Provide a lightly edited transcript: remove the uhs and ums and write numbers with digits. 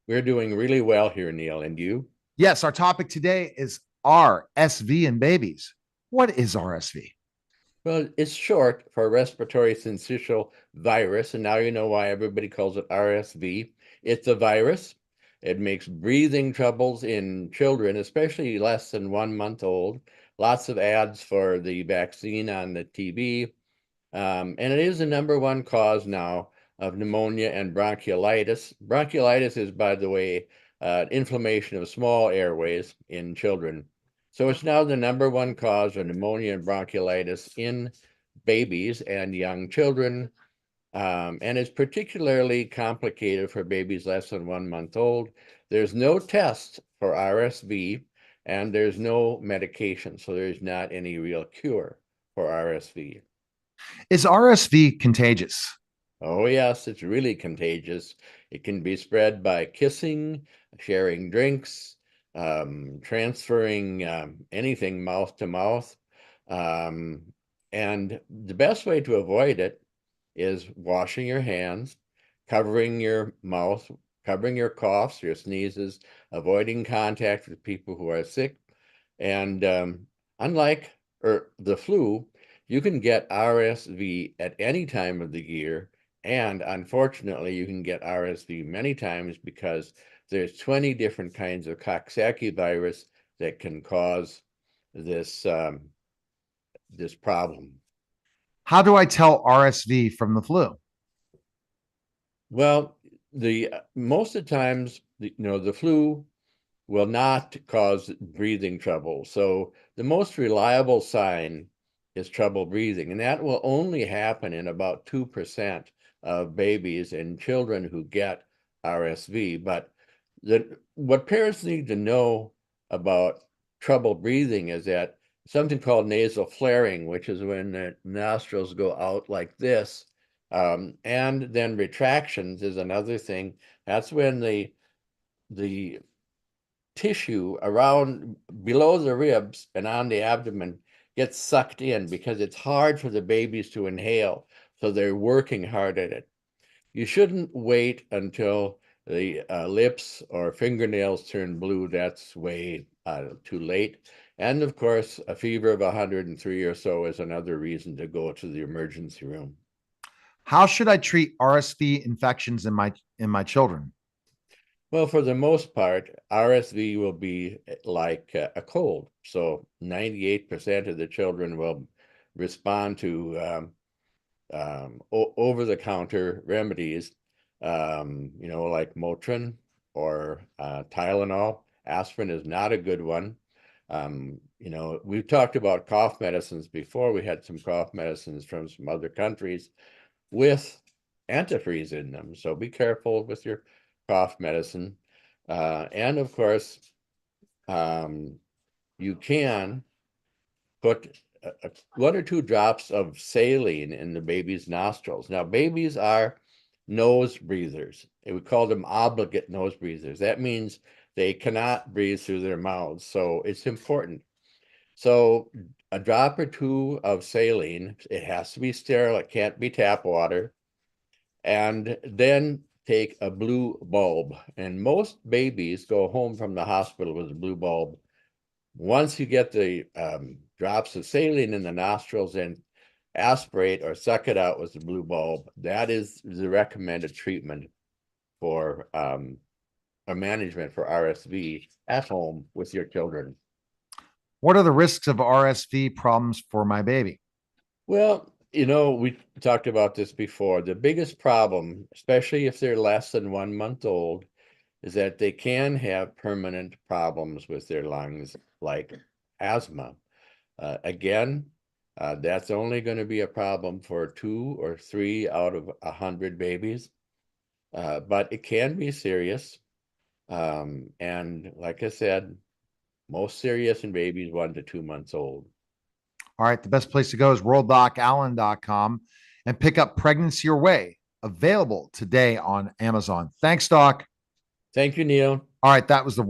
We're doing really well here, Neil. And you? Yes, our topic today is RSV in babies. What is RSV? Well, it's short for respiratory syncytial virus, and now you know why everybody calls it RSV. It's a virus. It makes breathing troubles in children, especially less than 1 month old. Lots of ads for the vaccine on the TV. And it is the number one cause now of pneumonia and bronchiolitis. Bronchiolitis is, by the way, inflammation of small airways in children. So it's now the number one cause of pneumonia and bronchiolitis in babies and young children. And it's particularly complicated for babies less than 1 month old. There's no test for RSV and there's no medication. So there's not any real cure for RSV. Is RSV contagious? Oh, yes, it's really contagious. It can be spread by kissing, sharing drinks, transferring anything mouth to mouth. Um, and the best way to avoid it is washing your hands, covering your mouth, covering your coughs, your sneezes, avoiding contact with people who are sick. And unlike the flu, you can get RSV at any time of the year. And unfortunately, you can get RSV many times because there's 20 different kinds of Coxsackie virus that can cause this this problem. How do I tell RSV from the flu? Well, the most of the times, the flu will not cause breathing trouble. So the most reliable sign is trouble breathing, and that will only happen in about 2% of babies and children who get RSV. But what parents need to know about trouble breathing is that something called nasal flaring, which is when the nostrils go out like this, and then retractions is another thing. That's when the tissue around below the ribs and on the abdomen gets sucked in because it's hard for the babies to inhale. So they're working hard at it. You shouldn't wait until the lips or fingernails turn blue. That's way too late. And of course, a fever of 103 or so is another reason to go to the emergency room. How should I treat RSV infections in my children? Well, for the most part, RSV will be like a cold. So 98% of the children will respond to over-the-counter remedies, like Motrin or Tylenol. Aspirin is not a good one. We've talked about cough medicines before. We had some cough medicines from some other countries with antifreeze in them. So be careful with your cough medicine. And of course, um, you can put 1 or 2 drops of saline in the baby's nostrils. Now, babies are nose breathers. We call them obligate nose breathers. That means they cannot breathe through their mouths. So it's important. So a drop or two of saline, it has to be sterile. It can't be tap water. And then take a blue bulb. And most babies go home from the hospital with a blue bulb. Once you get the drops of saline in the nostrils and aspirate or suck it out with the blue bulb, that is the recommended treatment for a management for RSV at home with your children. What are the risks of RSV problems for my baby? Well, we talked about this before. The biggest problem, especially if they're less than 1 month old, is that they can have permanent problems with their lungs, like asthma. Again, that's only going to be a problem for 2 or 3 out of 100 babies, but it can be serious. And like I said, most serious in babies 1 to 2 months old. All right, the best place to go is worlddocallen.com and pick up Pregnancy Your Way, available today on Amazon. Thanks, Doc. Thank you, Neil. All right, that was the